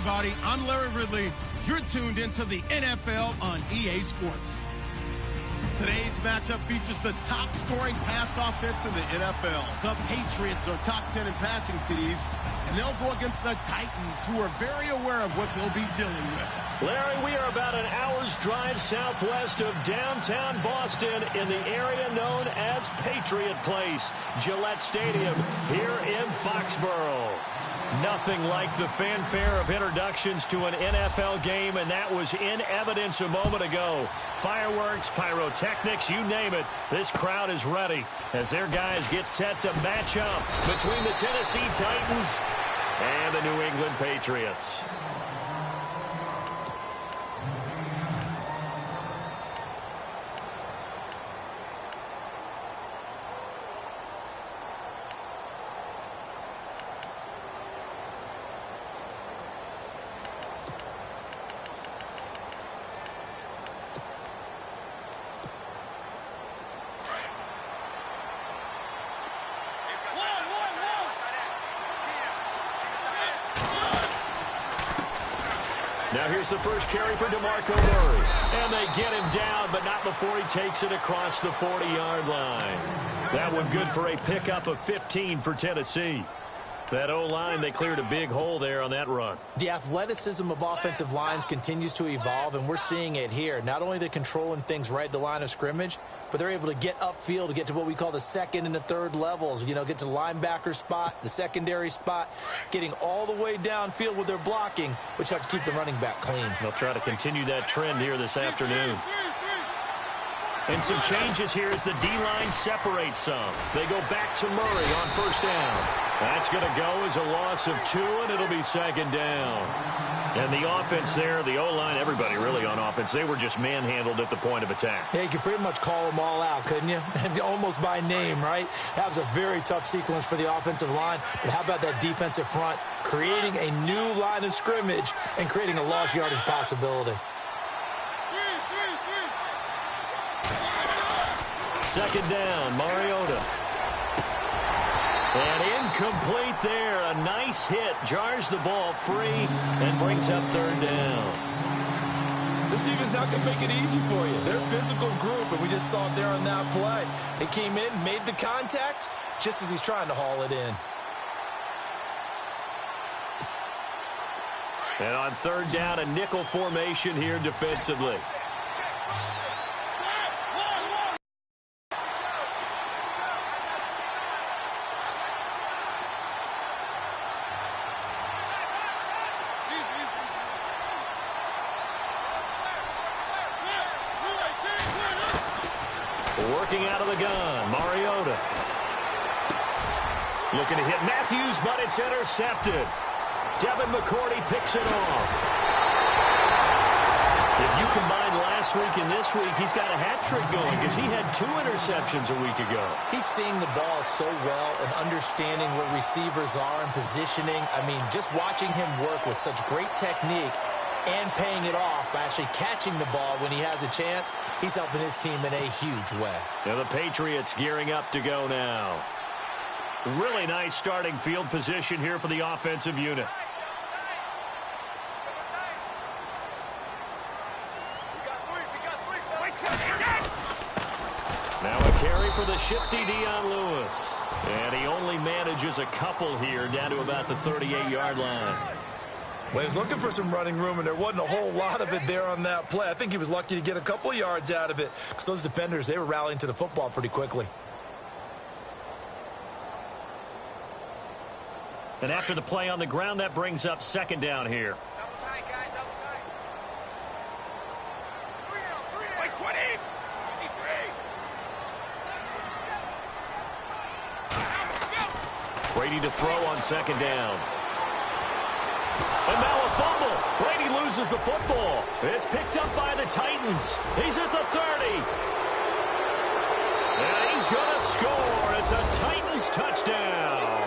everybody. I'm Larry Ridley. You're tuned into the NFL on EA Sports. Today's matchup features the top-scoring pass offense in the NFL. The Patriots are top 10 in passing TDs, and they'll go against the Titans, who are very aware of what they'll be dealing with. Larry, we are about an hour's drive southwest of downtown Boston in the area known as Patriot Place, Gillette Stadium here in Foxborough. Nothing like the fanfare of introductions to an NFL game, and that was in evidence a moment ago. Fireworks, pyrotechnics, you name it. This crowd is ready as their guys get set to match up between the Tennessee Titans and the New England Patriots. Now here's the first carry for DeMarco Murray. And they get him down, but not before he takes it across the 40-yard line. That one good for a pickup of 15 for Tennessee. That O-line, they cleared a big hole there on that run. The athleticism of offensive lines continues to evolve, and we're seeing it here. Not only they're controlling things right at the line of scrimmage, but they're able to get upfield to get to what we call the second and the third levels. You know, get to the linebacker spot, the secondary spot, getting all the way downfield with their blocking, which helps keep the running back clean. They'll try to continue that trend here this afternoon. And some changes here as the D-line separates some. They go back to Murray on first down. That's going to go as a loss of 2, and it'll be second down. And the offense there, the O-line, everybody really on offense, they were just manhandled at the point of attack. Yeah, you could pretty much call them all out, couldn't you? Almost by name, right? That was a very tough sequence for the offensive line. But how about that defensive front creating a new line of scrimmage and creating a lost yardage possibility? Second down, Mariota. And incomplete there. A nice hit. Jars the ball free and brings up third down. This defense not going to make it easy for you. They're a physical group, and we just saw it there on that play. They came in, made the contact, just as he's trying to haul it in. And on third down, a nickel formation here defensively. Working out of the gun, Mariota. Looking to hit Matthews, but it's intercepted. Devin McCourty picks it off. If you combine last week and this week, he's got a hat trick going because he had 2 interceptions a week ago. He's seeing the ball so well and understanding where receivers are and positioning. I mean, just watching him work with such great technique and paying it off by actually catching the ball when he has a chance, he's helping his team in a huge way. Now the Patriots gearing up to go now. Really nice starting field position here for the offensive unit. Now a carry for the shifty Dion Lewis. And he only manages a couple here down to about the 38-yard line. Well, he was looking for some running room, and there wasn't a whole lot of it there on that play. I think he was lucky to get a couple of yards out of it because those defenders, they were rallying to the football pretty quickly. And after the play on the ground, that brings up second down here. Double tight, guys, double tight. 3 Brady to throw on second down. And now a fumble. Brady loses the football. It's picked up by the Titans. He's at the 30. And he's going to score. It's a Titans touchdown.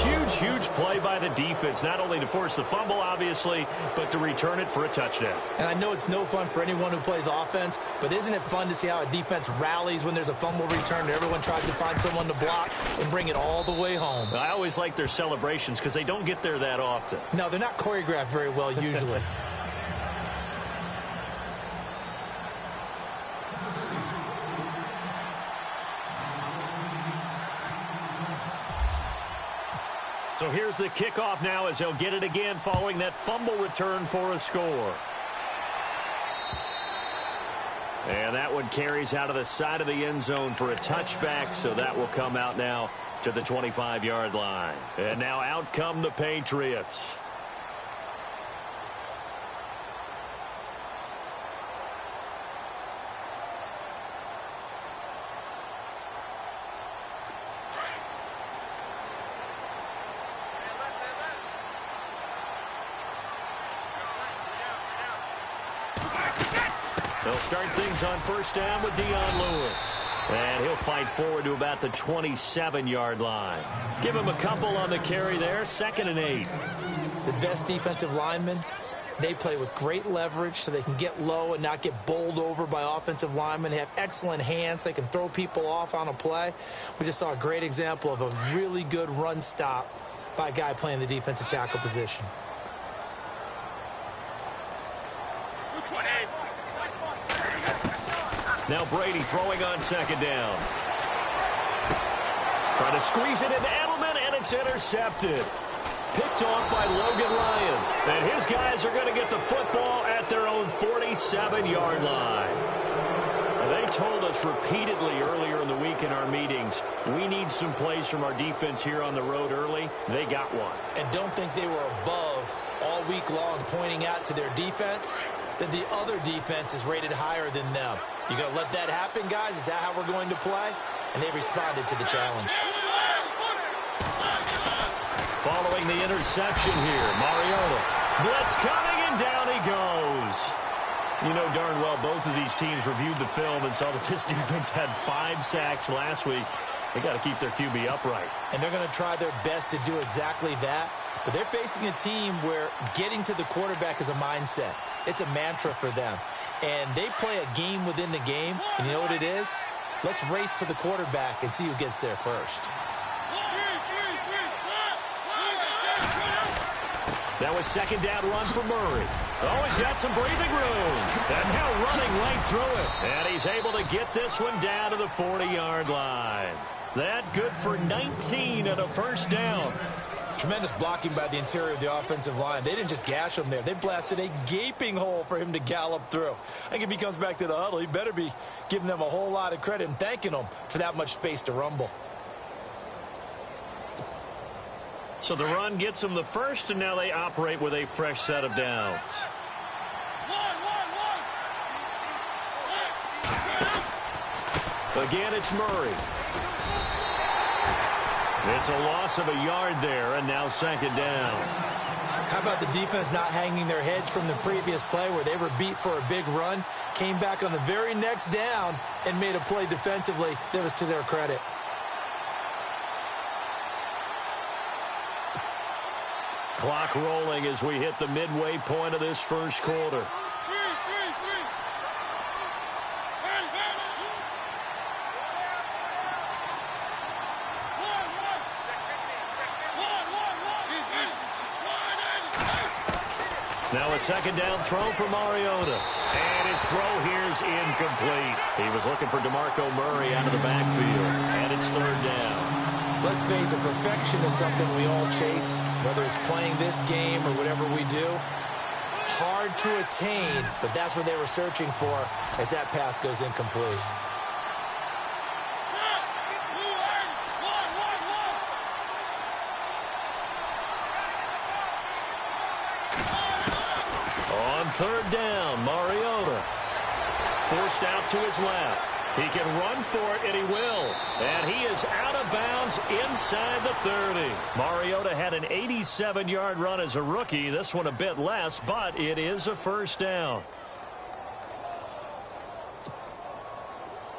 Huge play by the defense, not only to force the fumble, obviously, but to return it for a touchdown. And I know it's no fun for anyone who plays offense, but isn't it fun to see how a defense rallies when there's a fumble return and everyone tries to find someone to block and bring it all the way home? I always like their celebrations because they don't get there that often. No, they're not choreographed very well usually. So here's the kickoff now as they'll get it again following that fumble return for a score. And that one carries out of the side of the end zone for a touchback, so that will come out now to the 25-yard line. And now out come the Patriots. They'll start things on first down with Dion Lewis. And he'll fight forward to about the 27-yard line. Give him a couple on the carry there, 2nd and 8. The best defensive linemen, they play with great leverage so they can get low and not get bowled over by offensive linemen. They have excellent hands. They can throw people off on a play. We just saw a great example of a really good run stop by a guy playing the defensive tackle position. Now Brady throwing on 2nd down. Trying to squeeze it into Edelman, and it's intercepted. Picked off by Logan Ryan. And his guys are going to get the football at their own 47-yard line. They told us repeatedly earlier in the week in our meetings, we need some plays from our defense here on the road early. They got one. And don't think they were above all week long pointing out to their defense that the other defense is rated higher than them. You going to let that happen, guys? Is that how we're going to play? And they responded to the challenge. Following the interception here, Mariota. Blitz coming, and down he goes. You know darn well both of these teams reviewed the film and saw that this defense had 5 sacks last week. They got to keep their QB upright. And they're going to try their best to do exactly that. But they're facing a team where getting to the quarterback is a mindset. It's a mantra for them. And they play a game within the game. And you know what it is? Let's race to the quarterback and see who gets there first. That was 2nd down run for Murray. Oh, he's got some breathing room. And now running right through it. And he's able to get this one down to the 40-yard line. That good for 19 and a first down. Tremendous blocking by the interior of the offensive line. They didn't just gash him there. They blasted a gaping hole for him to gallop through. I think if he comes back to the huddle, he better be giving them a whole lot of credit and thanking them for that much space to rumble. So the run gets them the first, and now they operate with a fresh set of downs. Again, it's Murray. It's a loss of a yard there, and now 2nd down. How about the defense not hanging their heads from the previous play where they were beat for a big run, came back on the very next down, and made a play defensively that was to their credit. Clock rolling as we hit the midway point of this first quarter. Now a 2nd down throw for Mariota. And his throw here is incomplete. He was looking for DeMarco Murray out of the backfield. And it's 3rd down. Let's face it, perfection is something we all chase, whether it's playing this game or whatever we do. Hard to attain, but that's what they were searching for as that pass goes incomplete. On 3rd down, Mariota. Forced out to his left. He can run for it, and he will. And he is out of bounds inside the 30. Mariota had an 87-yard run as a rookie. This one a bit less, but it is a first down.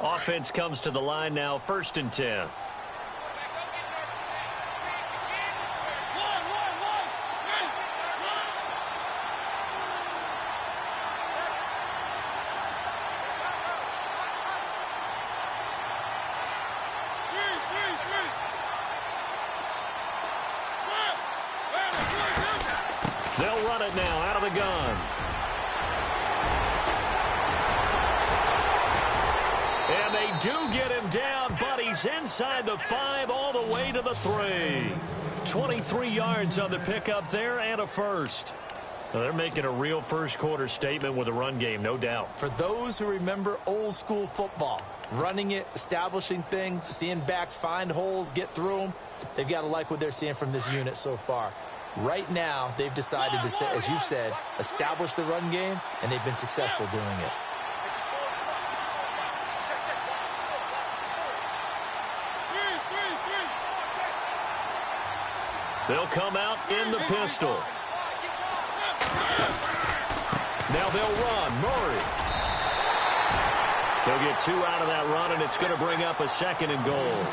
Offense comes to the line now, 1st and 10. run it now out of the gun. And they do get him down, but he's inside the 5 all the way to the 3. 23 yards on the pickup there and a first. Well, they're making a real first-quarter statement with a run game, no doubt. For those who remember old-school football, running it, establishing things, seeing backs find holes, get through them, they've got to like what they're seeing from this unit so far. Right now, they've decided to, as you said, establish the run game, and they've been successful doing it. They'll come out in the pistol. Now they'll run. Murray. They'll get 2 out of that run, and it's going to bring up a 2nd and goal.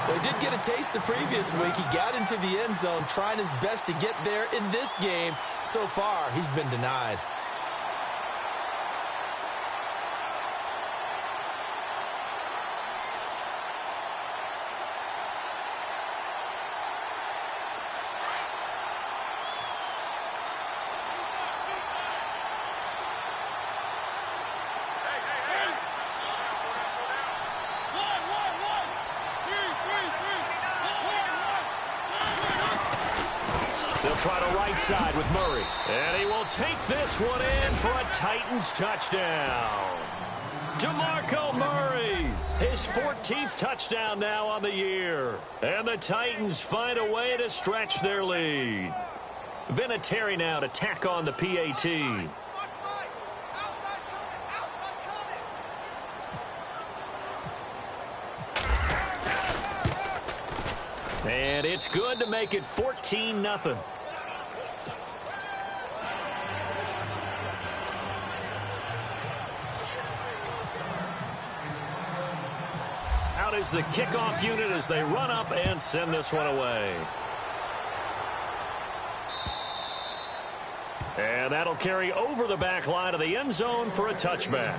Well, he did get a taste the previous week. He got into the end zone, trying his best to get there in this game. So far, he's been denied. Try to right side with Murray. And he will take this one in for a Titans touchdown. DeMarco Murray, his 14th touchdown now on the year. And the Titans find a way to stretch their lead. Vinatieri now to tack on the PAT. And it's good to make it 14-0. Out is the kickoff unit as they run up and send this one away. And that'll carry over the back line of the end zone for a touchback.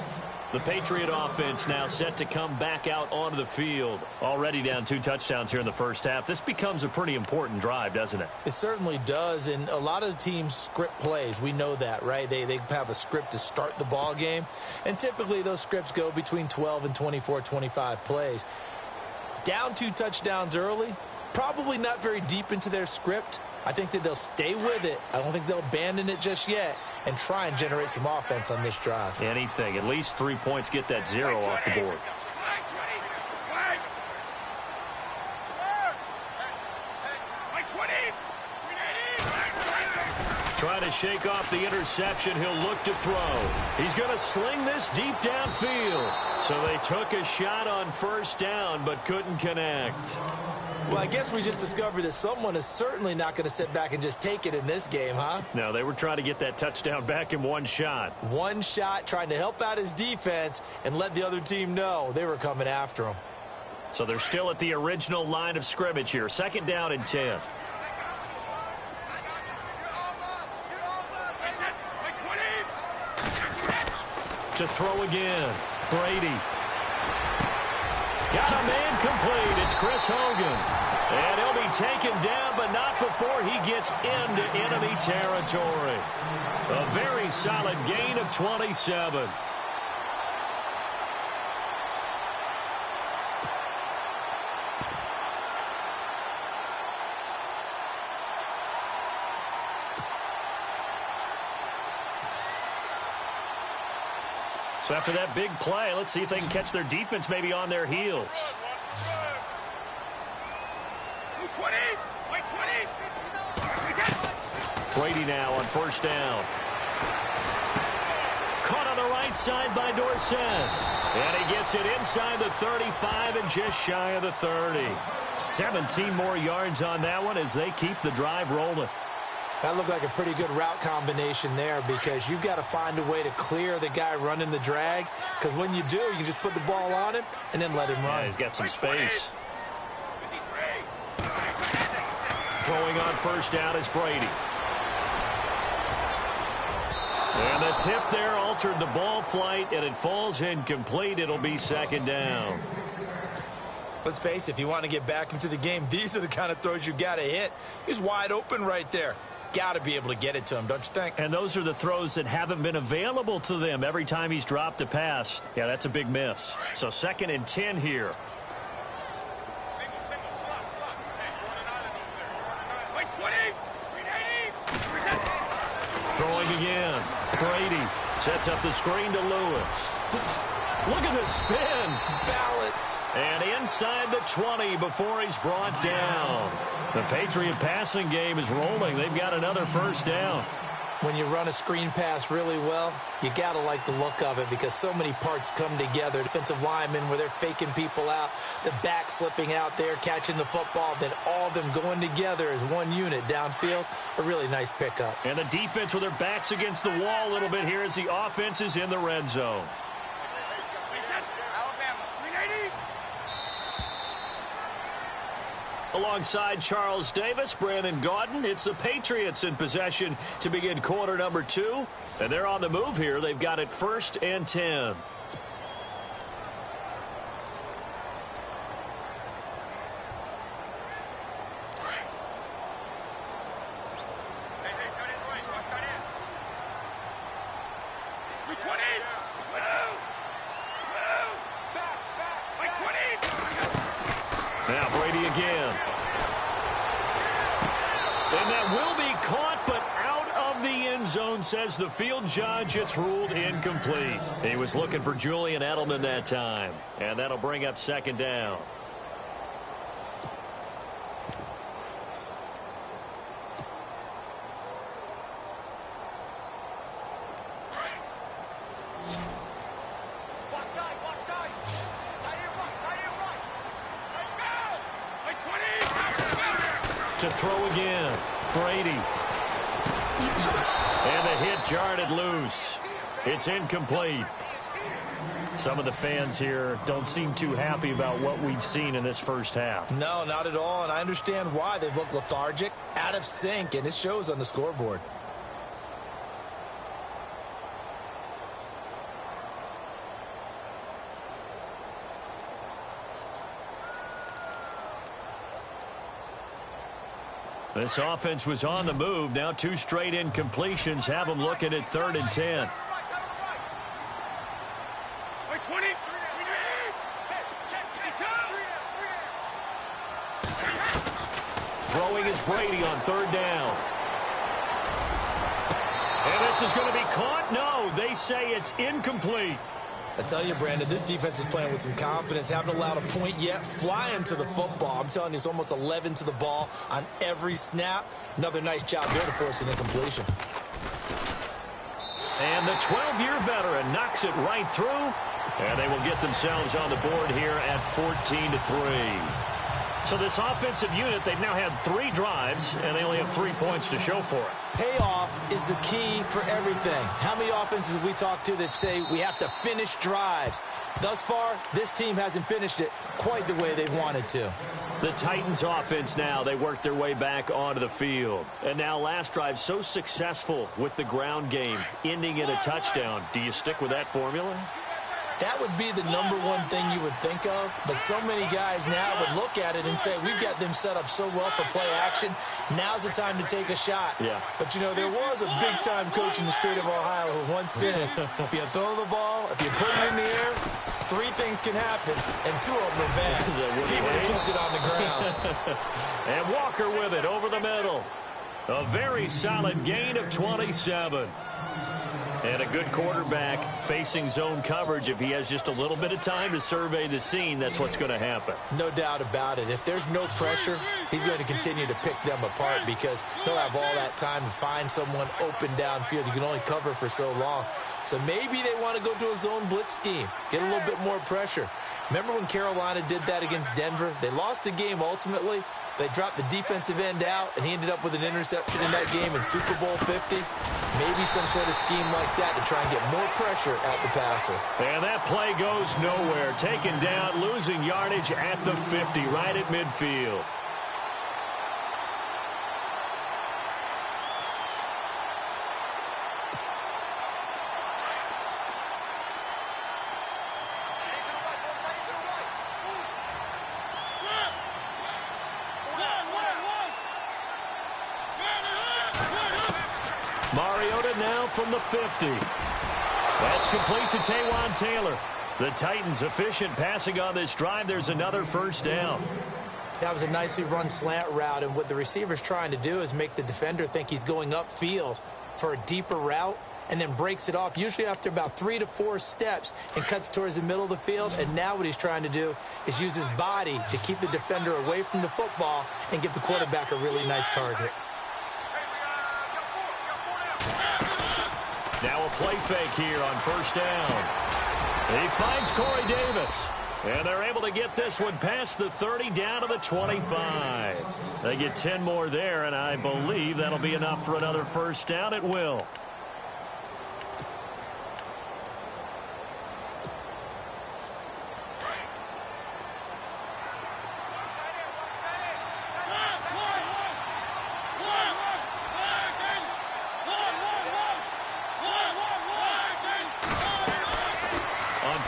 The Patriot offense now set to come back out onto the field. Already down 2 touchdowns here in the first half. This becomes a pretty important drive, doesn't it? It certainly does, and a lot of the teams script plays. We know that, right? They have a script to start the ball game, and typically those scripts go between 12 and 24, 25 plays. Down 2 touchdowns early, probably not very deep into their script. I think that they'll stay with it. I don't think they'll abandon it just yet and try and generate some offense on this drive. Anything. At least 3 points, get that 0 off the board. Trying to shake off the interception. He'll look to throw. He's going to sling this deep downfield. So they took a shot on first down but couldn't connect. Well, I guess we just discovered that someone is certainly not going to sit back and just take it in this game, huh? No, they were trying to get that touchdown back in one shot. One shot, trying to help out his defense and let the other team know they were coming after him. So they're still at the original line of scrimmage here. 2nd down and 10. To throw again. Brady. Got a man complete. It's Chris Hogan. And he'll be taken down, but not before he gets into enemy territory. A very solid gain of 27. So after that big play, let's see if they can catch their defense maybe on their heels. Brady now on first down. Caught on the right side by Dorsett. And he gets it inside the 35 and just shy of the 30. 17 more yards on that one as they keep the drive rolling. That looked like a pretty good route combination there because you've got to find a way to clear the guy running the drag, because when you do, you can just put the ball on him and then let him run. Yeah, he's got some space. Throwing on first down is Brady. And the tip there altered the ball flight, and it falls incomplete. It'll be 2nd down. Let's face it, if you want to get back into the game, these are the kind of throws you got to hit. He's wide open right there. got to be able to get it to him, don't you think? And those are the throws that haven't been available to them every time he's dropped a pass. Yeah, that's a big miss. So 2nd and 10 here. Throwing again. Brady sets up the screen to Lewis. Look at the spin. Balance. And inside the 20 before he's brought down. The Patriot passing game is rolling. They've got another first down. When you run a screen pass really well, you got to like the look of it because so many parts come together. Defensive linemen where they're faking people out, the back slipping out there, catching the football, then all of them going together as one unit downfield. A really nice pickup. And the defense with their backs against the wall a little bit here as the offense is in the red zone. Alongside Charles Davis, Brandon Gaudin, it's the Patriots in possession to begin quarter number 2. And they're on the move here. They've got it 1st and 10. Now Brady again. And that will be caught, but out of the end zone, says the field judge. It's ruled incomplete. He was looking for Julian Edelman that time. And that'll bring up 2nd down. To throw again. Brady. And the hit jarred it loose. It's incomplete. Some of the fans here don't seem too happy about what we've seen in this first half. No, not at all, and I understand why. They've looked lethargic, out of sync, and it shows on the scoreboard. This offense was on the move. Now 2 straight incompletions have them looking at 3rd and 10. Throwing is Brady on 3rd down. And this is going to be caught. No, they say it's incomplete. I tell you, Brandon, this defense is playing with some confidence. Haven't allowed a point yet. Flying to the football. I'm telling you, it's almost 11 to the ball on every snap. Another nice job there to force an incompletion. And the 12-year veteran knocks it right through. And they will get themselves on the board here at 14-3. So this offensive unit, they've now had 3 drives, and they only have 3 points to show for it. Payoff is the key for everything. How many offenses have we talked to that say we have to finish drives? Thus far, this team hasn't finished it quite the way they wanted to. The Titans offense now, they worked their way back onto the field. And now last drive so successful with the ground game, ending in a touchdown. Do you stick with that formula? That would be the #1 thing you would think of, but so many guys now would look at it and say, we've got them set up so well for play action. Now's the time to take a shot. Yeah. But, you know, there was a big-time coach in the state of Ohio who once said, if you throw the ball, if you put it in the air, 3 things can happen, and 2 of them are bad. He would have kept it on the ground. And Walker with it over the middle. A very solid gain of 27. And a good quarterback facing zone coverage. If he has just a little bit of time to survey the scene, that's what's going to happen. No doubt about it. If there's no pressure, he's going to continue to pick them apart because he'll have all that time to find someone open downfield. You can only cover for so long. So maybe they want to go to a zone blitz scheme, get a little bit more pressure. Remember when Carolina did that against Denver? They lost the game ultimately. They dropped the defensive end out, and he ended up with an interception in that game in Super Bowl 50. Maybe some sort of scheme like that to try and get more pressure at the passer. And that play goes nowhere. Taken down, losing yardage at the 50, right at midfield. now from the 50. That's complete to Taywan Taylor. The Titans efficient passing on this drive. There's another first down. That was a nicely run slant route, and what the receiver's trying to do is make the defender think he's going upfield for a deeper route, and then breaks it off, usually after about 3 to 4 steps, and cuts towards the middle of the field. And now what he's trying to do is use his body to keep the defender away from the football and give the quarterback a really nice target. Now a play fake here on first down. He finds Corey Davis. And they're able to get this one past the 30 down to the 25. They get 10 more there, and I believe that'll be enough for another first down. It will.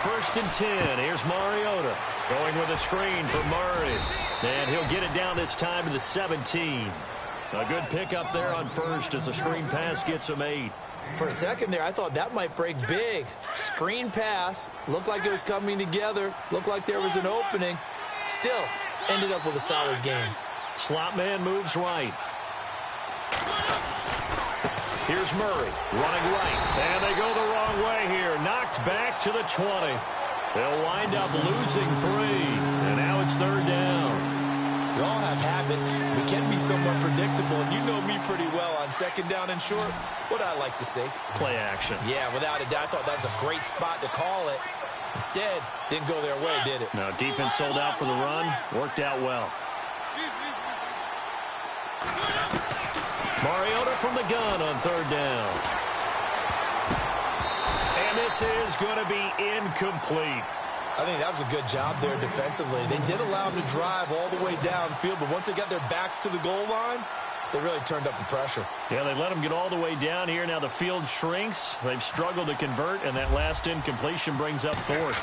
First and 10. Here's Mariota going with a screen for Murray. And he'll get it down this time to the 17. A good pickup there on first as the screen pass gets him 8. For a second there, I thought that might break big. Screen pass. Looked like it was coming together. Looked like there was an opening. Still ended up with a solid game. Slot man moves right. Here's Murray running right. And they go the wrong way here. Knocked back to the 20. They'll wind up losing 3. And now it's third down. We all have habits. We can be somewhat predictable. And you know me pretty well on second down and short. What I like to say? Play action. Yeah, without a doubt. I thought that was a great spot to call it. Instead, didn't go their way, did it? No, defense sold out for the run. Worked out well. Mariota from the gun on third down. And this is going to be incomplete. I think that was a good job there defensively. They did allow them to drive all the way downfield, but once they got their backs to the goal line, they really turned up the pressure. Yeah, they let them get all the way down here. Now the field shrinks. They've struggled to convert, and that last incompletion brings up fourth.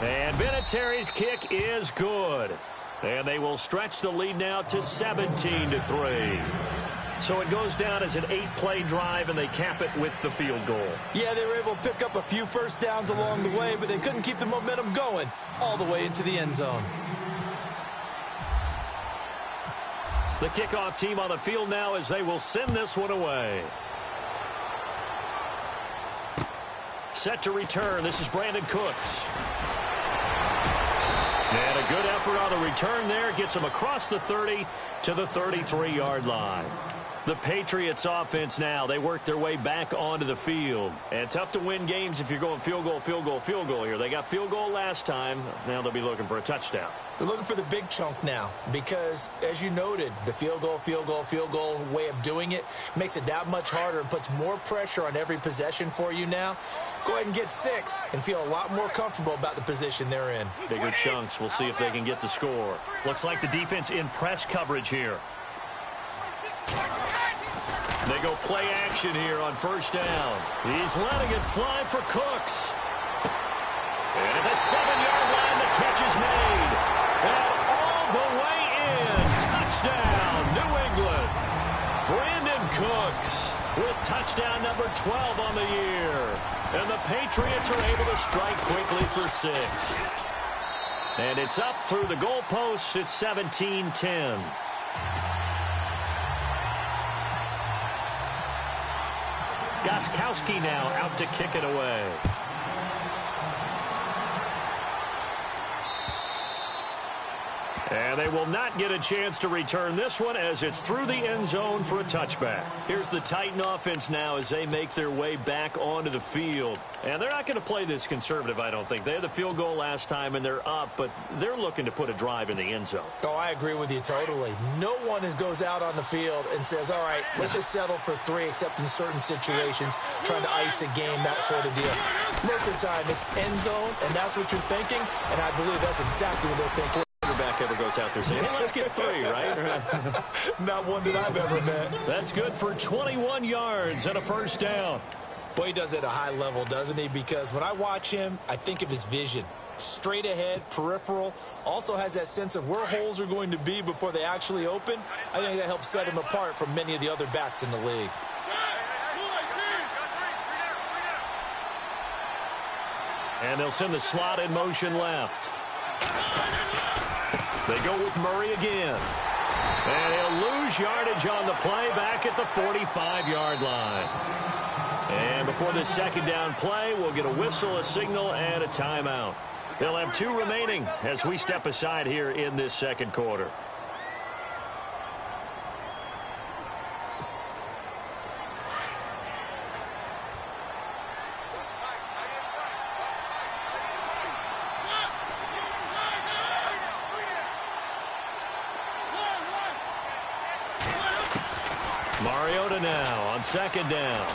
And Vinatieri's kick is good. And they will stretch the lead now to 17-3. So it goes down as an 8-play drive, and they cap it with the field goal. Yeah, they were able to pick up a few first downs along the way, but they couldn't keep the momentum going all the way into the end zone. The kickoff team on the field now as they will send this one away. Set to return. This is Brandon Cooks. And a good effort on the return there. Gets them across the 30 to the 33-yard line. The Patriots offense now, they work their way back onto the field. And tough to win games if you're going field goal, field goal, field goal here. They got field goal last time. Now they'll be looking for a touchdown. They're looking for the big chunk now because, as you noted, the field goal way of doing it makes it that much harder and puts more pressure on every possession for you now. Go ahead and get 6 and feel a lot more comfortable about the position they're in. Bigger chunks. We'll see if they can get the score. Looks like the defense in press coverage here. They go play action here on first down. He's letting it fly for Cooks. And at the 7-yard line, the catch is made. And all the way in. Touchdown, New England. Brandon Cooks with touchdown number 12 on the year. And the Patriots are able to strike quickly for 6. And it's up through the goalposts. It's 17-10. Gostkowski now out to kick it away. And they will not get a chance to return this one as it's through the end zone for a touchback. Here's the Titan offense now as they make their way back onto the field. And they're not going to play this conservative, I don't think. They had the field goal last time, and they're up, but they're looking to put a drive in the end zone. Oh, I agree with you totally. No one goes out on the field and says, all right, let's just settle for 3, except in certain situations, trying to ice a game, that sort of deal. Most of the time, it's end zone, and that's what you're thinking, and I believe that's exactly what they're thinking. Quarterback ever goes out there saying, hey, let's get 3, right? Not one that I've ever met. That's good for 21 yards and a first down. Boy, he does it at a high level, doesn't he? Because when I watch him, I think of his vision. straight ahead, peripheral. Also has that sense of where holes are going to be before they actually open. I think that helps set him apart from many of the other backs in the league. And they'll send the slot in motion left. They go with Murray again. And he'll lose yardage on the play back at the 45-yard line. And before this second down play, we'll get a whistle, a signal, and a timeout. They'll have 2 remaining as we step aside here in this second quarter. Mariota now on second down.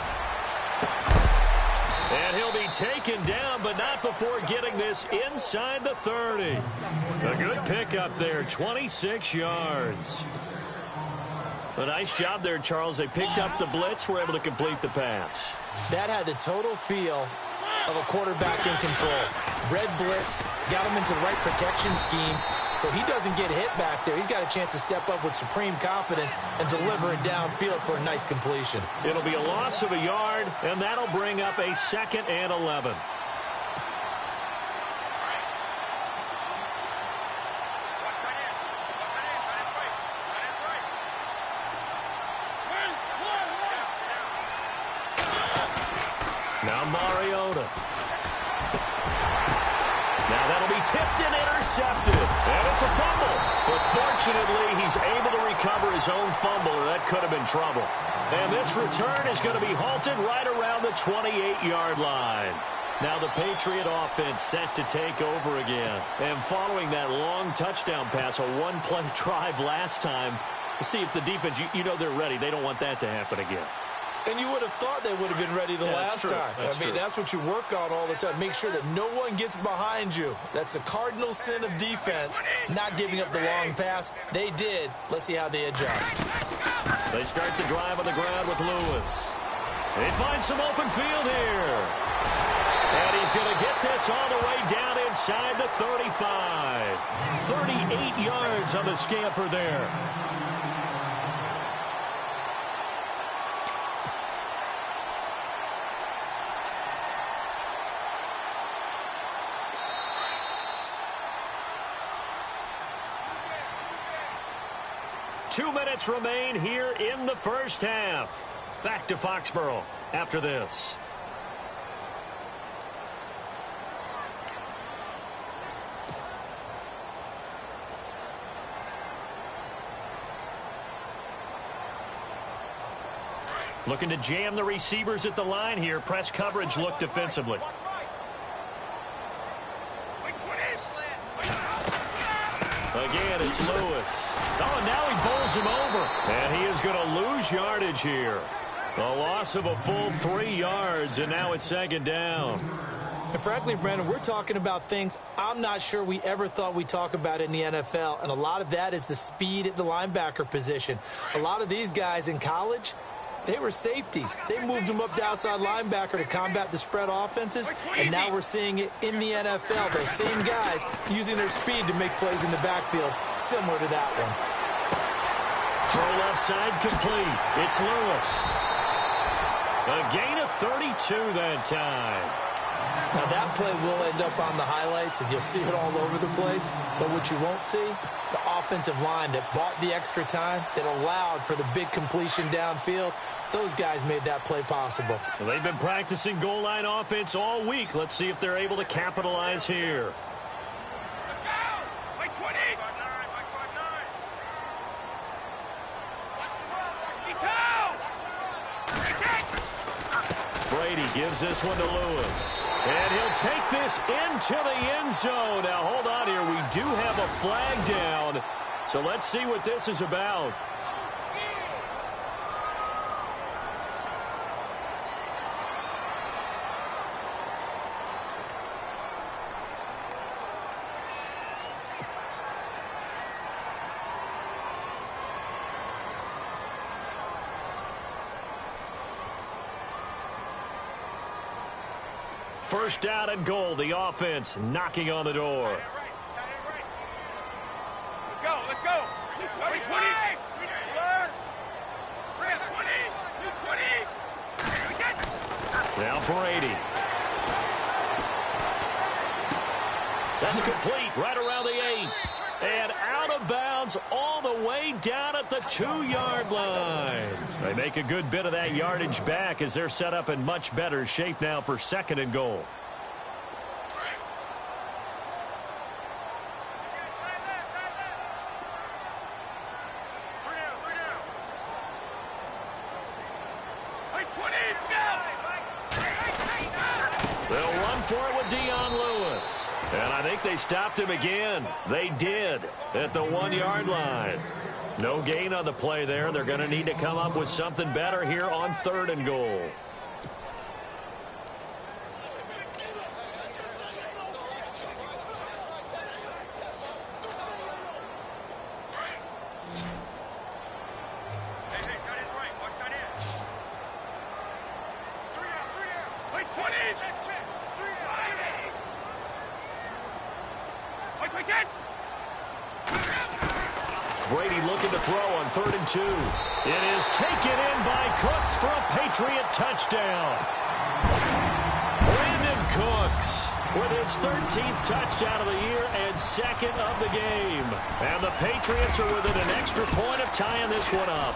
And he'll be taken down, but not before getting this inside the 30. A good pickup there, 26 yards. A nice job there, Charles. They picked up the blitz, were able to complete the pass. That had the total feel of a quarterback in control. Red blitz, got him into the right protection scheme, so he doesn't get hit back there. He's got a chance to step up with supreme confidence and deliver it downfield for a nice completion. It'll be a loss of a yard, and that'll bring up a 2nd and 11. Now Mariota. Now that'll be tipped and intercepted. And it's a fumble. But fortunately, he's able to recover his own fumble, or that could have been trouble. And this return is going to be halted right around the 28-yard line. Now the Patriot offense set to take over again. And following that long touchdown pass, a one-play drive last time, see if the defense, you know they're ready. They don't want that to happen again. And you would have thought they would have been ready the last time. That's what you work on all the time. Make sure that no one gets behind you. That's the cardinal sin of defense, not giving up the long pass. They did. Let's see how they adjust. They start the drive on the ground with Lewis. They find some open field here. And he's going to get this all the way down inside the 35. 38 yards on the scamper there. Two minutes remain here in the first half. Back to Foxborough after this. Looking to jam the receivers at the line here. Press coverage look defensively. Again, it's Lewis. Oh, and now he bowls him over. And he is going to lose yardage here. A loss of a full 3 yards, and now it's second down. And frankly, Brandon, we're talking about things I'm not sure we ever thought we'd talk about in the NFL. And a lot of that is the speed at the linebacker position. A lot of these guys in college, they were safeties. They moved them up to outside linebacker to combat the spread offenses, and now we're seeing it in the NFL. Those same guys using their speed to make plays in the backfield, similar to that one. Throw left side complete. It's Lewis. A gain of 32 that time. Now that play will end up on the highlights, and you'll see it all over the place. But what you won't see, the offensive line that bought the extra time, that allowed for the big completion downfield, those guys made that play possible. Well, they've been practicing goal line offense all week. Let's see if they're able to capitalize here. Brady gives this one to Lewis. And he'll take this into the end zone. Now, hold on here. We do have a flag down. So let's see what this is about. First down and goal. The offense knocking on the door. Let's go, let's go. 20. Now Brady. That's complete right around the 8. And out of bounds all the way down at the 2-yard line. They make a good bit of that yardage back as they're set up in much better shape now for second and goal. They'll run for it with Dion Lewis. And I think they stopped him again. They did at the 1-yard line. No gain on the play there. They're going to need to come up with something better here on third and goal. Brady looking to throw on 3rd and 2. It is taken in by Cooks for a Patriot touchdown. Brandon Cooks with his 13th touchdown of the year and second of the game. And the Patriots are within an extra point of tying this one up.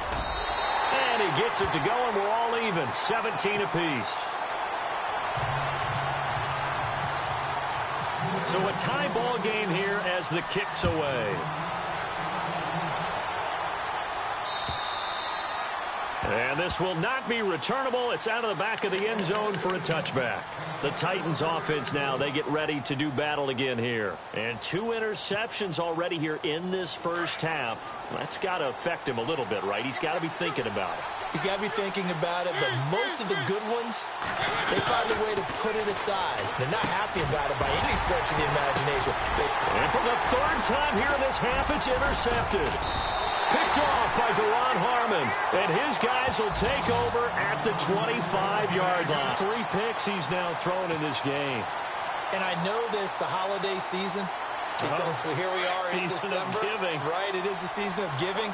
And he gets it to go, and we're all even, 17 apiece. So a tie ball game here as the kick's away. And this will not be returnable. It's out of the back of the end zone for a touchback. The Titans offense now, they get ready to do battle again here. And 2 interceptions already here in this first half. That's got to affect him a little bit, right? He's got to be thinking about it. He's got to be thinking about it, but most of the good ones, they find a way to put it aside. They're not happy about it by any stretch of the imagination. And for the 3rd time here in this half, it's intercepted. Picked off by Duron Harmon, and his guys will take over at the 25-yard line. 3 picks he's now thrown in this game. And I know this, the holiday season, because here we are in December. Season of giving. Right, it is the season of giving.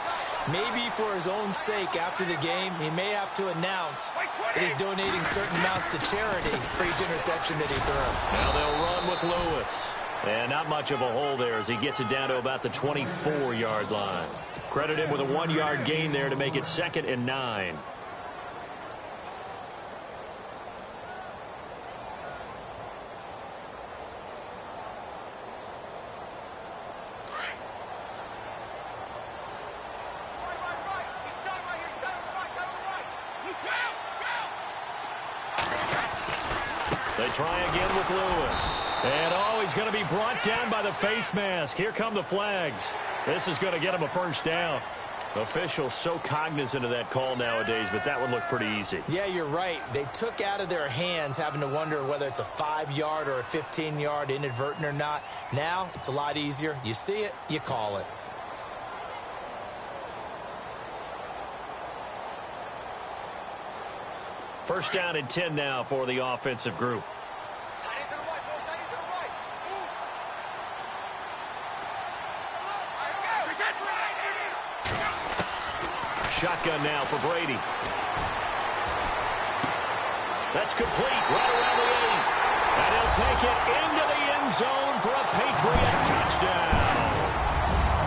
Maybe for his own sake after the game, he may have to announce that he's donating certain amounts to charity for each interception that he threw. Now they'll run with Lewis. And not much of a hole there as he gets it down to about the 24-yard line. Credit him with a 1-yard gain there to make it 2nd and 9. They try again with Lewis. And, he's going to be brought down by the face mask. Here come the flags. This is going to get him a first down. Officials so cognizant of that call nowadays, but that one looked pretty easy. Yeah, you're right. They took out of their hands having to wonder whether it's a 5-yard or a 15-yard inadvertent or not. Now, it's a lot easier. You see it, you call it. First down and 10 now for the offensive group. Shotgun now for Brady. That's complete right around the 8. And he'll take it into the end zone for a Patriot touchdown.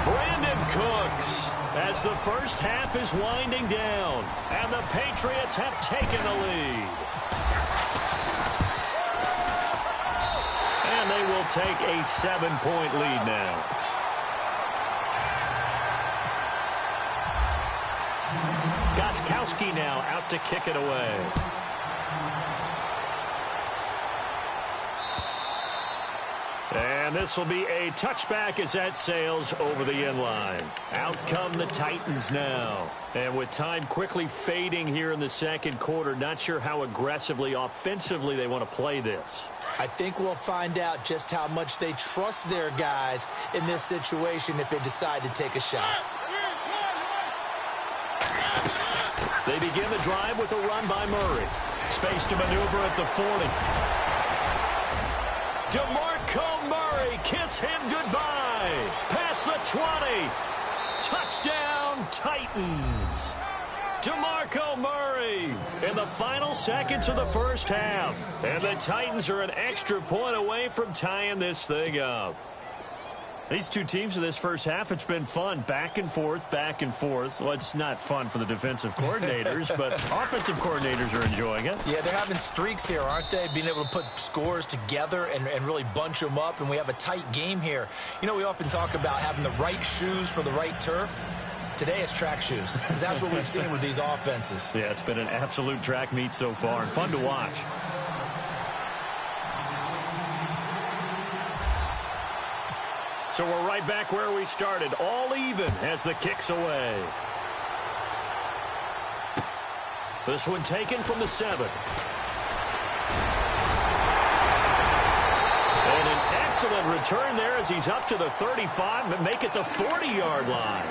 Brandon Cooks as the first half is winding down. And the Patriots have taken the lead. And they will take a 7-point lead now. Goskowski now out to kick it away. And this will be a touchback as that sails over the end line. Out come the Titans now. And with time quickly fading here in the second quarter, not sure how aggressively, offensively they want to play this. I think we'll find out just how much they trust their guys in this situation if they decide to take a shot. They begin the drive with a run by Murray. Space to maneuver at the 40. DeMarco Murray, kiss him goodbye. Past the 20. Touchdown, Titans. DeMarco Murray in the final seconds of the first half. And the Titans are an extra point away from tying this thing up. These two teams in this first half, it's been fun. Back and forth, back and forth. Well, it's not fun for the defensive coordinators, but offensive coordinators are enjoying it. Yeah, they're having streaks here, aren't they? Being able to put scores together and really bunch them up, and we have a tight game here. You know, we often talk about having the right shoes for the right turf. Today it's track shoes. That's what we've seen with these offenses. Yeah, it's been an absolute track meet so far, and fun to watch. So we're right back where we started, all even as the kick's away. This one taken from the 7. And an excellent return there as he's up to the 35, but make it the 40-yard line.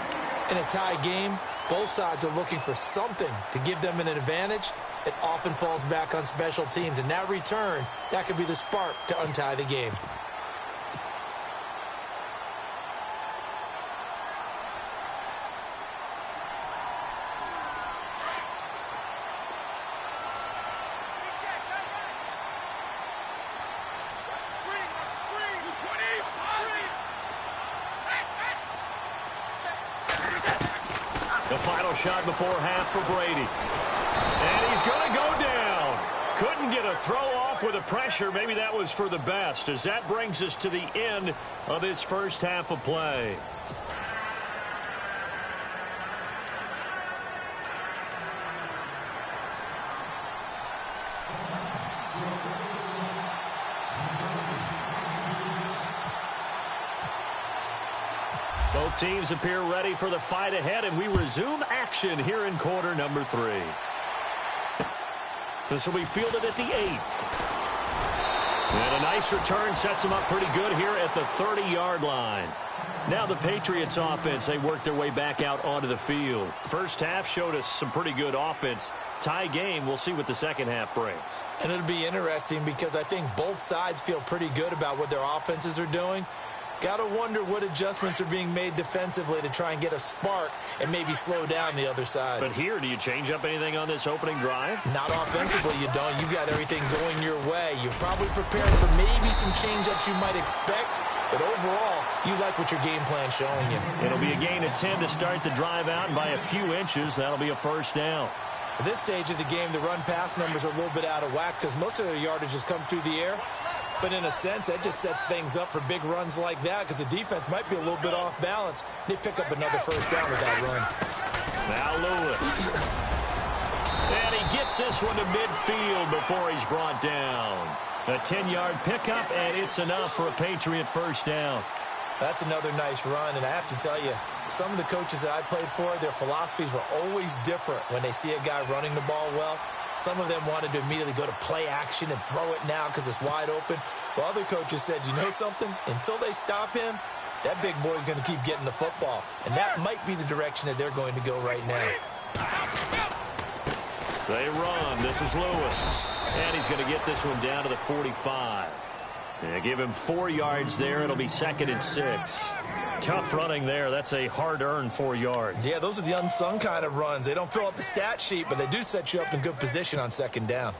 In a tie game, both sides are looking for something to give them an advantage. It often falls back on special teams, and that return, that could be the spark to untie the game. The final shot before half for Brady. And he's going to go down. Couldn't get a throw off with the pressure. Maybe that was for the best, as that brings us to the end of this first half of play. Both teams appear ready for the fight ahead, and we resume action here in quarter number 3. This will be fielded at the 8. And a nice return sets them up pretty good here at the 30-yard line. Now the Patriots offense, they work their way back out onto the field. First half showed us some pretty good offense. Tie game, we'll see what the second half brings. And it'll be interesting because I think both sides feel pretty good about what their offenses are doing. Got to wonder what adjustments are being made defensively to try and get a spark and maybe slow down the other side. But here, do you change up anything on this opening drive? Not offensively, you don't. You've got everything going your way. You're probably prepared for maybe some change-ups you might expect, but overall, you like what your game plan's showing you. It'll be a gain of 10 to start the drive out, and by a few inches, that'll be a first down. At this stage of the game, the run-pass numbers are a little bit out of whack because most of their yardage has come through the air. But in a sense, that just sets things up for big runs like that because the defense might be a little bit off balance. They pick up another first down with that run. Now Lewis. And he gets this one to midfield before he's brought down. A 10-yard pickup, and it's enough for a Patriot first down. That's another nice run, and I have to tell you, some of the coaches that I played for, their philosophies were always different when they see a guy running the ball well. Some of them wanted to immediately go to play action and throw it now because it's wide open. While other coaches said, you know something? Until they stop him, that big boy's going to keep getting the football. And that might be the direction that they're going to go right now. They run. This is Lewis. And he's going to get this one down to the 45. Yeah, give him 4 yards there. It'll be 2nd and 6. Tough running there. That's a hard-earned 4 yards. Yeah, those are the unsung kind of runs. They don't fill up the stat sheet, but they do set you up in good position on 2nd down.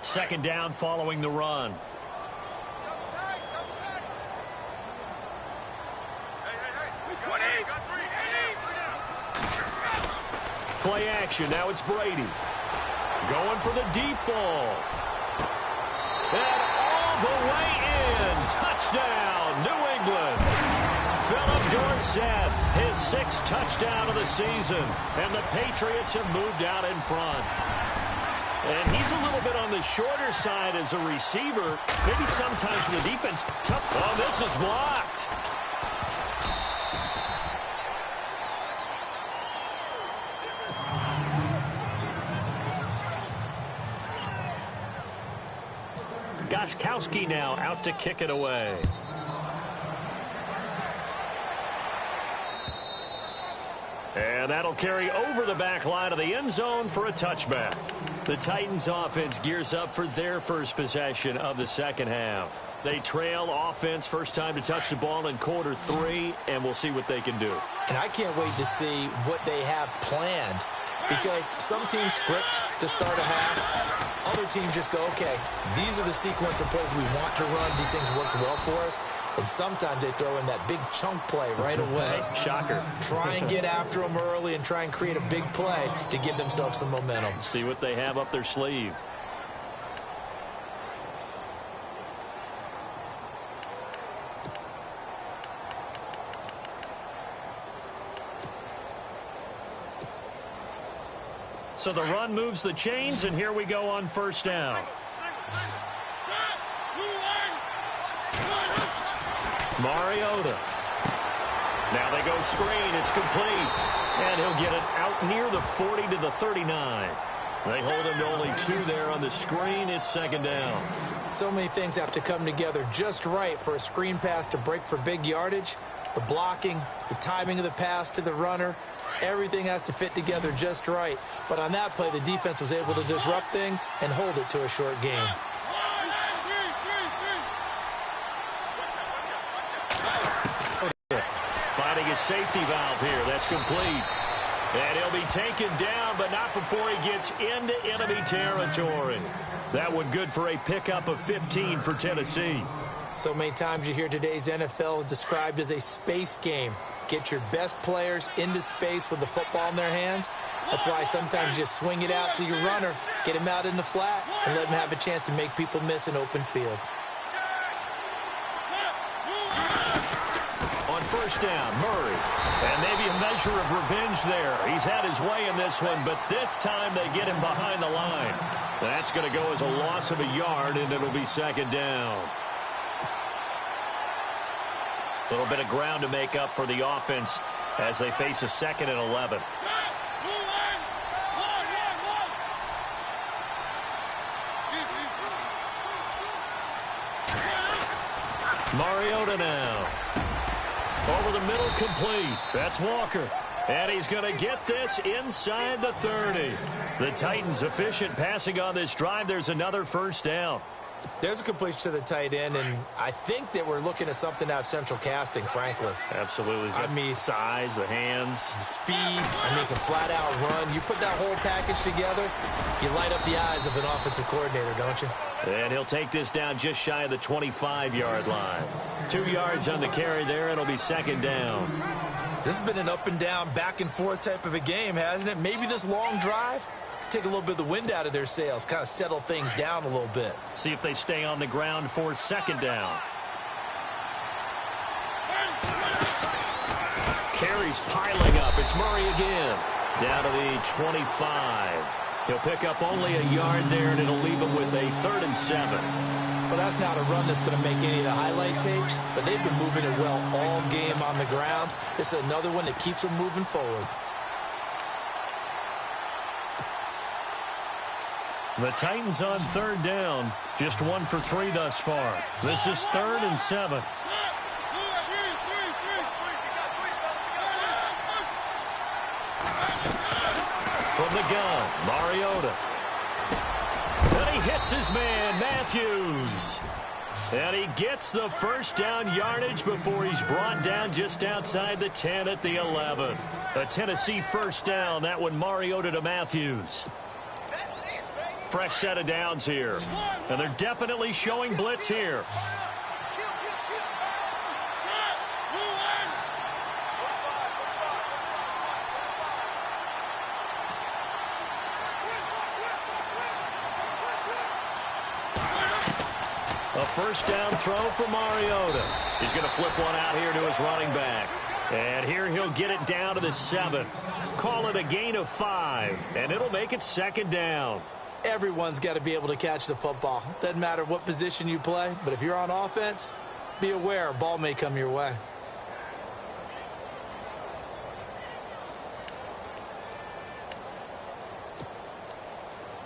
Second down following the run. Play action. Now it's Brady. Going for the deep ball. And all the way in. Touchdown, New England. Philip Dorsett, his 6th touchdown of the season. And the Patriots have moved out in front. And he's a little bit on the shorter side as a receiver. Maybe sometimes for the defense. Tough. Oh, this is blocked. Gostkowski now out to kick it away. And that'll carry over the back line of the end zone for a touchback. The Titans offense gears up for their first possession of the second half. They trail offense first time to touch the ball in quarter 3, and we'll see what they can do. And I can't wait to see what they have planned, because some teams script to start a half. Other teams just go, okay, these are the sequence of plays we want to run. These things worked well for us. And sometimes they throw in that big chunk play right away. Shocker. Try and get after them early and try and create a big play to give themselves some momentum. See what they have up their sleeve. So the run moves the chains, and here we go on first down. Mariota. Now they go screen. It's complete. And he'll get it out near the 40 to the 39. They hold him to only 2 there on the screen. It's second down. So many things have to come together just right for a screen pass to break for big yardage. The blocking, the timing of the pass to the runner, everything has to fit together just right. But on that play, the defense was able to disrupt things and hold it to a short game. Finding a safety valve here. That's complete. And he'll be taken down, but not before he gets into enemy territory. That one good for a pickup of 15 for Tennessee. So many times you hear today's NFL described as a space game. Get your best players into space with the football in their hands. That's why sometimes you swing it out to your runner, get him out in the flat, and let him have a chance to make people miss an open field. On first down, Murray. And maybe a measure of revenge there. He's had his way in this one, but this time they get him behind the line. That's going to go as a loss of a yard, and it'll be second down. A little bit of ground to make up for the offense as they face a 2nd and 11. Mariota now. Over the middle, complete. That's Walker. And he's going to get this inside the 30. The Titans efficient passing on this drive. There's another first down. There's a completion to the tight end, and I think that we're looking at something out of central casting, frankly. Absolutely. I mean, size, the hands. Speed, I mean, can flat out run. You put that whole package together, you light up the eyes of an offensive coordinator, don't you? And he'll take this down just shy of the 25-yard line. 2 yards on the carry there. It'll be second down. This has been an up and down, back and forth type of a game, hasn't it? Maybe this long drive take a little bit of the wind out of their sails, kind of settle things down a little bit. See if they stay on the ground for second down. Carries piling up. It's Murray again. Down to the 25. He'll pick up only a yard there, and it'll leave him with a 3rd and 7. Well, that's not a run that's going to make any of the highlight tapes, but they've been moving it well all game on the ground. This is another one that keeps them moving forward. The Titans on 3rd down. Just 1 for 3 thus far. This is 3rd and 7. From the gun, Mariota. And he hits his man, Matthews. And he gets the first down yardage before he's brought down just outside the 10 at the 11. A Tennessee first down. That one Mariota to Matthews. Fresh set of downs here. And they're definitely showing blitz here. A first down throw for Mariota. He's going to flip one out here to his running back. And here he'll get it down to the 7. Call it a gain of 5. And it'll make it second down. Everyone's got to be able to catch the football. Doesn't matter what position you play, but if you're on offense, be aware a ball may come your way.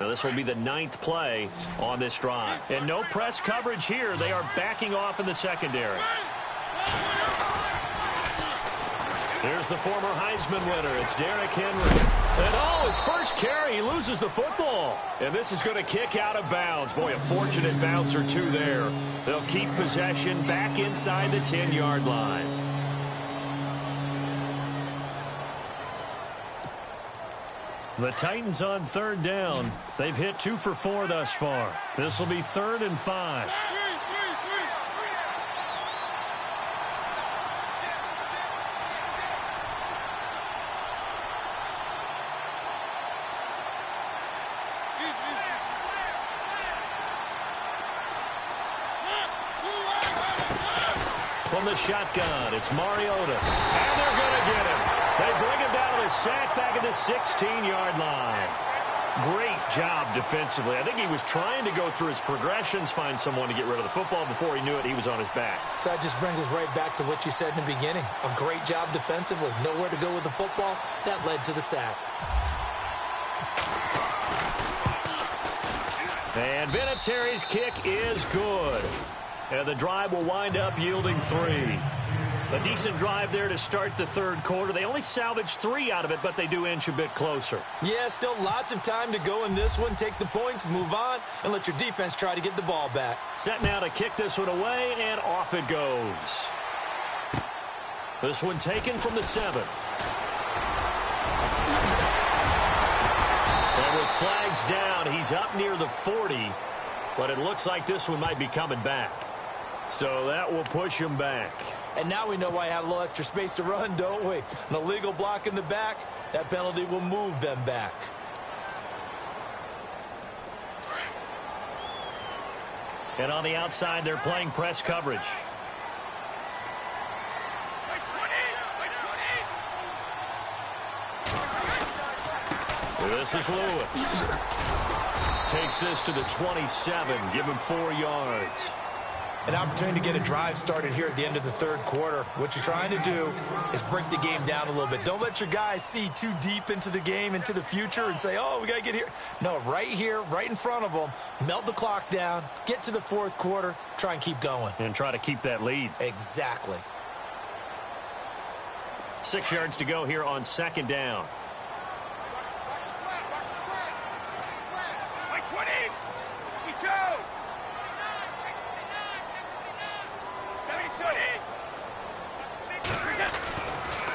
Now this will be the 9th play on this drive. And no press coverage here. They are backing off in the secondary. Here's the former Heisman winner. It's Derrick Henry. And his first carry, he loses the football. And this is going to kick out of bounds. Boy, a fortunate bounce or two there. They'll keep possession back inside the 10-yard line. The Titans on third down. They've hit 2 for 4 thus far. This will be 3rd and 5. From the shotgun, it's Mariota. And they're going to get him. They bring him down to the sack back at the 16-yard line. Great job defensively. I think he was trying to go through his progressions, find someone to get rid of the football. Before he knew it, he was on his back. So that just brings us right back to what you said in the beginning. A great job defensively. Nowhere to go with the football. That led to the sack. And Vinatieri's kick is good. And the drive will wind up yielding 3. A decent drive there to start the third quarter. They only salvaged 3 out of it, but they do inch a bit closer. Yeah, still lots of time to go in this one. Take the points, move on, and let your defense try to get the ball back. Set now to kick this one away, and off it goes. This one taken from the 7. And with flags down, he's up near the 40, but it looks like this one might be coming back. So that will push him back. And now we know why I had a little extra space to run, don't we? An illegal block in the back, that penalty will move them back. And on the outside, they're playing press coverage. This is Lewis. Takes this to the 27, give him 4 yards. An opportunity to get a drive started here at the end of the third quarter. What you're trying to do is break the game down a little bit. Don't let your guys see too deep into the game, into the future, and say, oh, we got to get here. No, right here, right in front of them, melt the clock down, get to the fourth quarter, try and keep going. And try to keep that lead. Exactly. 6 yards to go here on second down.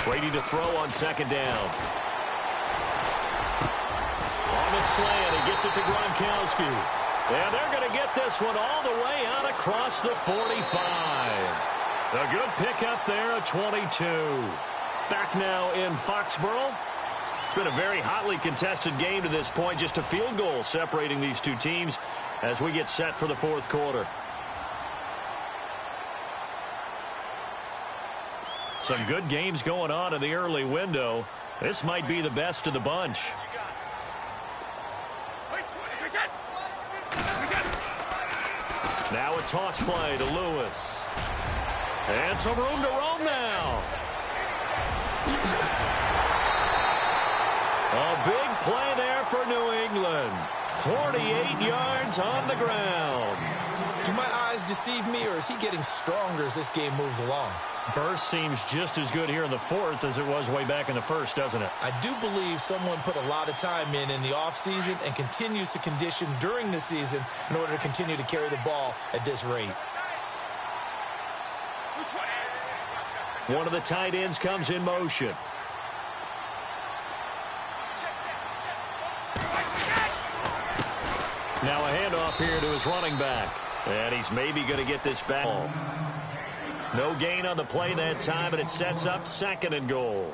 Ready to throw on second down. On the slant, he gets it to Gronkowski. And they're going to get this one all the way out across the 45. A good pickup there, a 22. Back now in Foxborough. It's been a very hotly contested game to this point. Just a field goal separating these two teams as we get set for the fourth quarter. Some good games going on in the early window. This might be the best of the bunch. Now a toss play to Lewis. And some room to roam now. A big play there for New England. 48 yards on the ground. Do my eyes deceive me, or is he getting stronger as this game moves along? Burst seems just as good here in the fourth as it was way back in the first, doesn't it? I do believe someone put a lot of time in the offseason and continues to condition during the season in order to continue to carry the ball at this rate. One of the tight ends comes in motion. Now a handoff here to his running back. And he's maybe going to get this back. No gain on the play that time, and it sets up second and goal.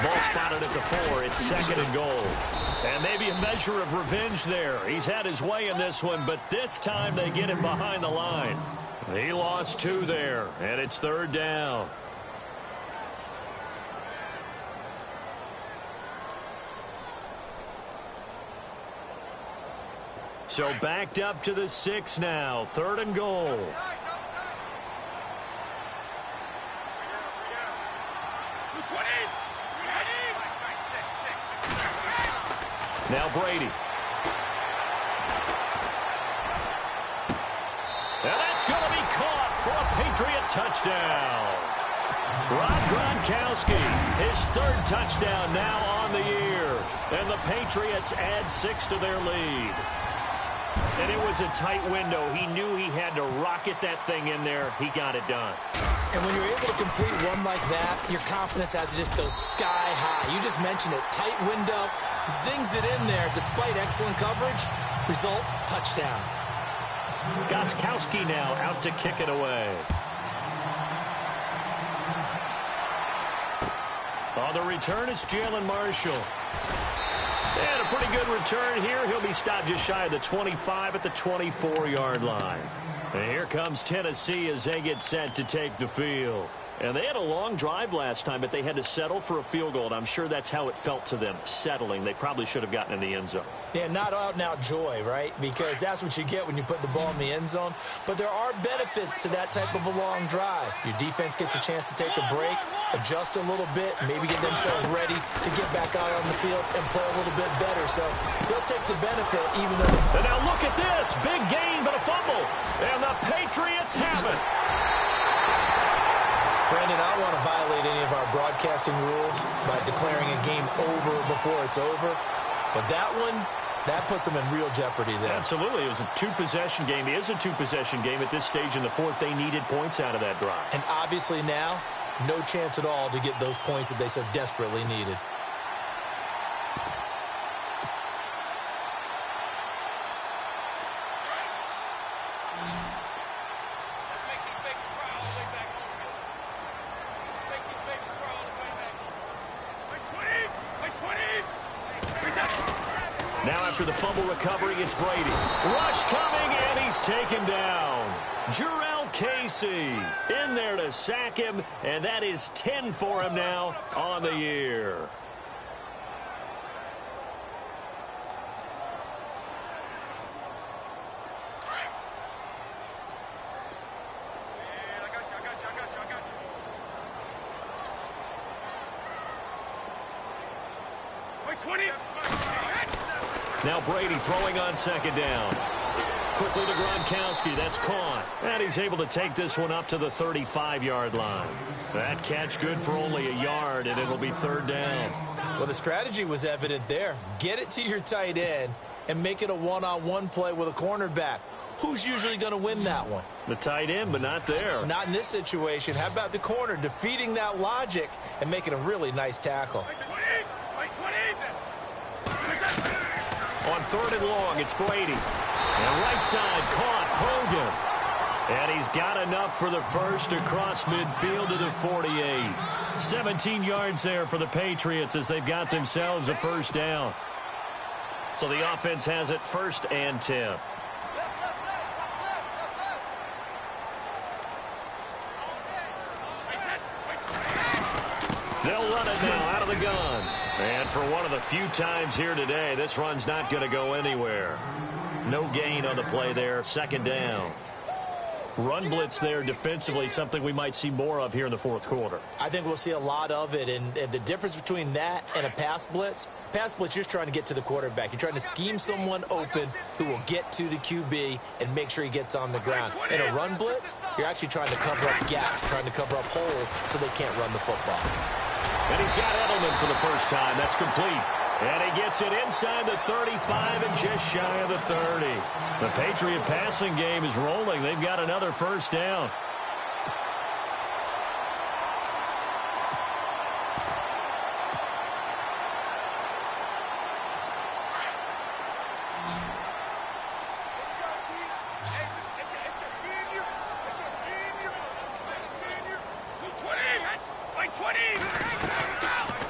Ball spotted at the 4. It's second and goal. And maybe a measure of revenge there. He's had his way in this one, but this time they get him behind the line. He lost 2 there, and it's third down. So backed up to the 6 now. Third and goal. Now Brady. And that's going to be caught for a Patriot touchdown. Rob Gronkowski, his third touchdown now on the year. And the Patriots add 6 to their lead. And it was a tight window. He knew he had to rocket that thing in there. He got it done. And when you're able to complete one like that, your confidence has to just go sky high. You just mentioned it. Tight window, zings it in there despite excellent coverage. Result, touchdown. Gronkowski now out to kick it away. On the return, it's Jalen Marshall. And a pretty good return here. He'll be stopped just shy of the 25 at the 24-yard line. And here comes Tennessee as they get set to take the field. And they had a long drive last time, but they had to settle for a field goal. And I'm sure that's how it felt to them, settling. They probably should have gotten in the end zone. Yeah, not out-and-out joy, right? Because that's what you get when you put the ball in the end zone. But there are benefits to that type of a long drive. Your defense gets a chance to take a break, adjust a little bit, maybe get themselves ready to get back out on the field and play a little bit better. So they'll take the benefit even though... And now look at this. Big gain, but a fumble. And the Patriots have it. Brandon, I don't want to violate any of our broadcasting rules by declaring a game over before it's over. But that one, that puts them in real jeopardy there. Absolutely. It was a two-possession game. It is a two-possession game at this stage in the fourth. They needed points out of that drive. And obviously now, no chance at all to get those points that they so desperately needed. Now after the fumble recovery, it's Brady. Rush coming, and he's taken down. Jurrell Casey in there to sack him, and that is 10 for him now on the year. Now Brady throwing on second down. Quickly to Gronkowski. That's caught. And he's able to take this one up to the 35-yard line. That catch good for only a yard, and it'll be third down. Well, the strategy was evident there. Get it to your tight end and make it a one-on-one play with a cornerback. Who's usually going to win that one? The tight end, but not there. Not in this situation. How about the corner defeating that logic and making a really nice tackle? On third and long, it's Brady. And right side caught Hogan. And he's got enough for the first across midfield to the 48. 17 yards there for the Patriots as they've got themselves a first down. So the offense has it first and 10. They'll run it now out of the gun. And for one of the few times here today, this run's not going to go anywhere. No gain on the play there. Second down. Run blitz there defensively, something we might see more of here in the fourth quarter. I think we'll see a lot of it, and the difference between that and a pass blitz, you're just trying to get to the quarterback. You're trying to scheme someone open who will get to the QB and make sure he gets on the ground. In a run blitz, you're actually trying to cover up gaps, trying to cover up holes so they can't run the football. And he's got Edelman for the first time. That's complete. And he gets it inside the 35 and just shy of the 30. The Patriot passing game is rolling. They've got another first down.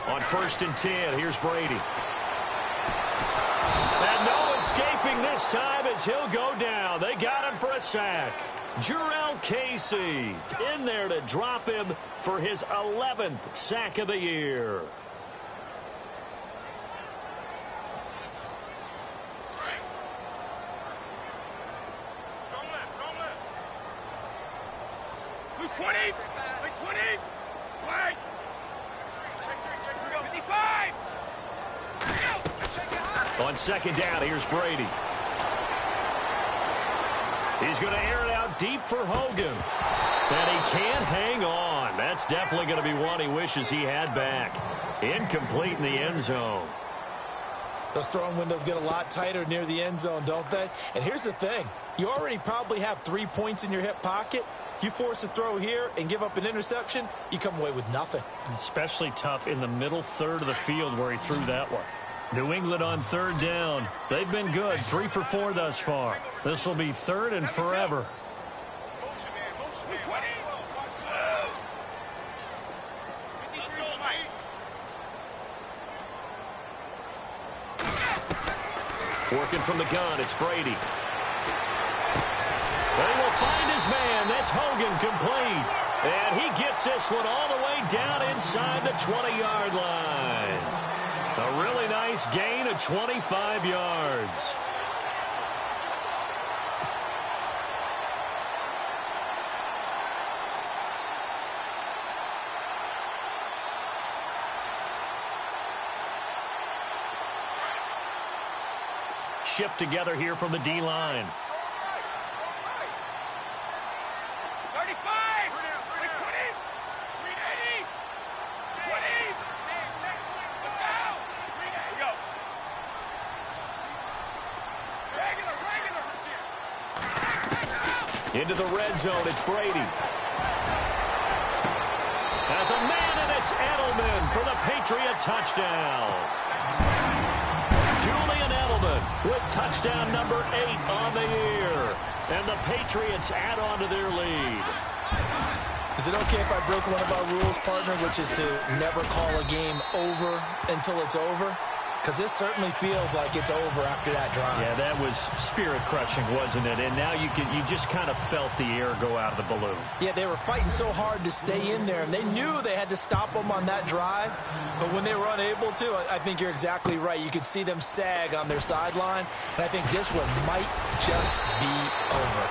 On first and 10, here's Brady. And no escaping this time as he'll go down. They got him for a sack. Jurrell Casey in there to drop him for his 11th sack of the year. On second down, here's Brady. He's going to air it out deep for Hogan. And he can't hang on. That's definitely going to be one he wishes he had back. Incomplete in the end zone. Those throwing windows get a lot tighter near the end zone, don't they? And here's the thing. You already probably have 3 points in your hip pocket. You force a throw here and give up an interception, you come away with nothing. Especially tough in the middle third of the field where he threw that one. New England on third down. They've been good, 3 for 4 thus far. This will be third and forever. Working from the gun, it's Brady. They will find his man. That's Hogan, complete. And he gets this one all the way down inside the 20-yard line. A really nice gain of 25 yards. Shift together here from the D-line. 35! 20! 380! 20! Let's go! Here we go. Regular! Into the red zone, it's Brady. Has a man, and it's Edelman for the Patriot touchdown. Julian Edelman with touchdown number 8 on the year. And the Patriots add on to their lead. Is it okay if I break one of our rules, partner, which is to never call a game over until it's over? Because this certainly feels like it's over after that drive. Yeah, that was spirit-crushing, wasn't it? And now you just kind of felt the air go out of the balloon. Yeah, they were fighting so hard to stay in there, and they knew they had to stop them on that drive. But when they were unable to, I think you're exactly right. You could see them sag on their sideline, and I think this one might just be over.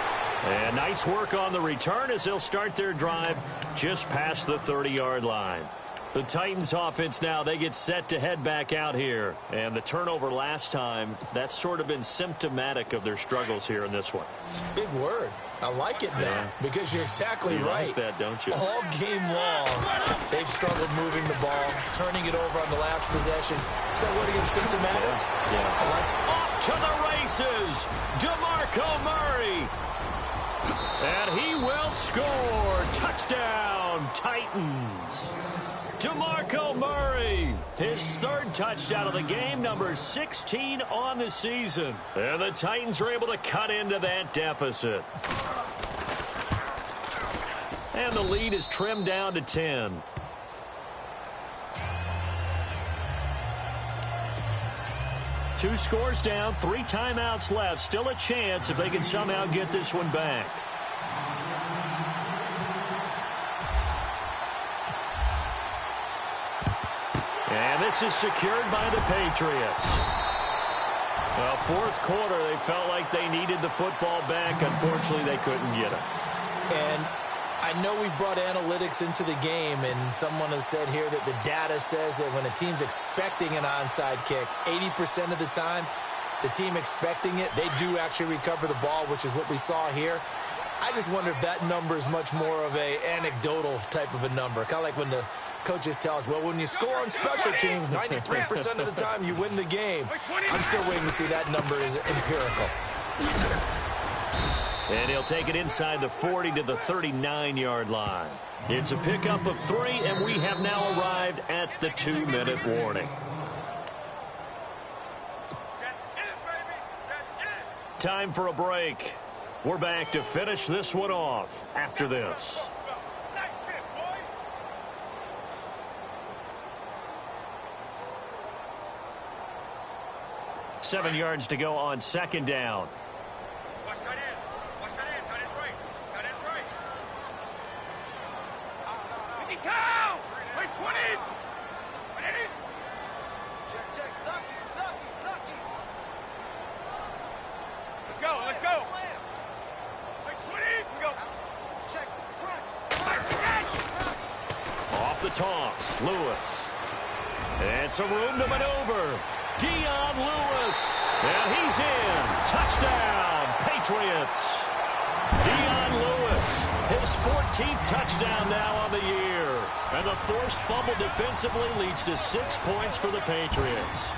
And nice work on the return as they'll start their drive just past the 30-yard line. The Titans offense now, they get set to head back out here. And the turnover last time, that's sort of been symptomatic of their struggles here in this one. Big word. I like it now because you're exactly right. You like that, don't you? All game long, they've struggled moving the ball, turning it over on the last possession. Is that what against symptomatic? Yeah. Off to the races, DeMarco Murray. And he will score. Touchdown, Titans. DeMarco Murray, his 3rd touchdown of the game, number 16 on the season. And the Titans are able to cut into that deficit. And the lead is trimmed down to 10. Two scores down, 3 timeouts left. Still a chance if they can somehow get this one back. And this is secured by the Patriots. Well, 4th quarter, they felt like they needed the football back. Unfortunately, they couldn't get it. And I know we brought analytics into the game, and someone has said here that the data says that when a team's expecting an onside kick, 80% of the time, the team expecting it, they do actually recover the ball, which is what we saw here. I just wonder if that number is much more of a anecdotal type of a number. Kind of like when the coaches tell us, well, when you score on special teams, 93% of the time you win the game. I'm still waiting to see that number is empirical. And he'll take it inside the 40 to the 39-yard line. It's a pickup of 3, and we have now arrived at the 2-minute warning. Time for a break. We're back to finish this one off after this. 7 yards to go on 2nd down. Watch tight end. Watch tight end. Tight end's right. Tight end's right. 50 cow! Wait, 20! 180! Check, check. Lucky, lucky, lucky. Let's go, let's go. Wait, 20! We go. Check, crunch. Off the toss, Lewis. And some room to maneuver. Dion Lewis. And he's in. Touchdown, Patriots. Dion Lewis, his 14th touchdown now on the year. And the forced fumble defensively leads to 6 points for the Patriots.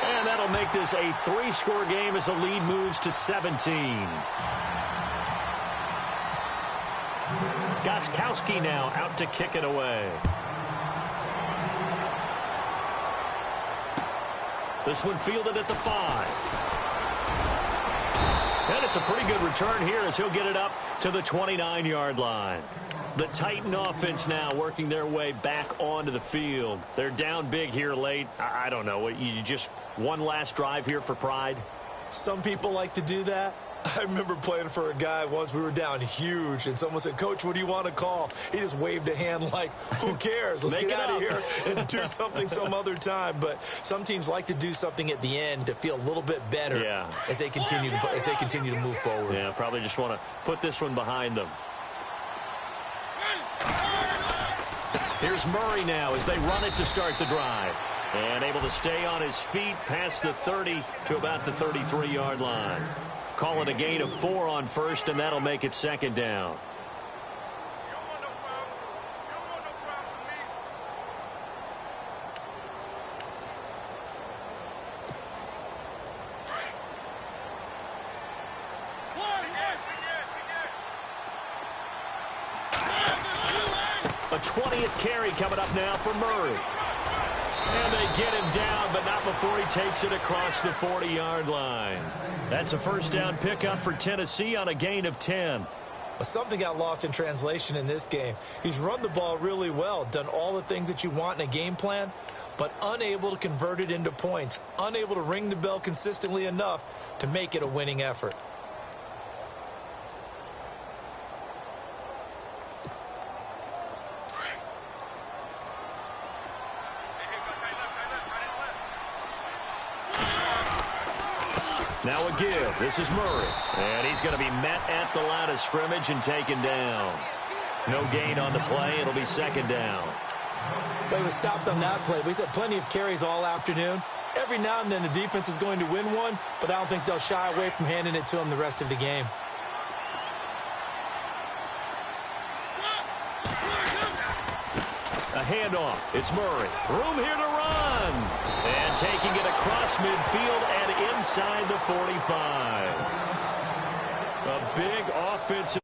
And that'll make this a 3-score game as the lead moves to 17. Gostkowski now out to kick it away. This one fielded at the 5. And it's a pretty good return here as he'll get it up to the 29-yard line. The Titan offense now working their way back onto the field. They're down big here late. I don't know. You just one last drive here for pride? Some people like to do that. I remember playing for a guy once. We were down huge, and someone said, "Coach, what do you want to call?" He just waved a hand like, "Who cares? Let's get out of here and do something some other time." But some teams like to do something at the end to feel a little bit better as they continue to move forward. Yeah, probably just want to put this one behind them. Here's Murray now as they run it to start the drive. And able to stay on his feet past the 30 to about the 33-yard line. Call it a gain of 4 on first, and that'll make it second down. A 20th carry coming up now for Murray. And they get him down, but not before he takes it across the 40-yard line. That's a first down pickup for Tennessee on a gain of 10. Something got lost in translation in this game. He's run the ball really well, done all the things that you want in a game plan, but unable to convert it into points, unable to ring the bell consistently enough to make it a winning effort. Now a give. This is Murray. And he's going to be met at the line of scrimmage and taken down. No gain on the play. It'll be second down. Well, he was stopped on that play. He's had plenty of carries all afternoon. Every now and then the defense is going to win one, but I don't think they'll shy away from handing it to him the rest of the game. A handoff. It's Murray. Room here to run. And taking it across midfield and inside the 45. A big offensive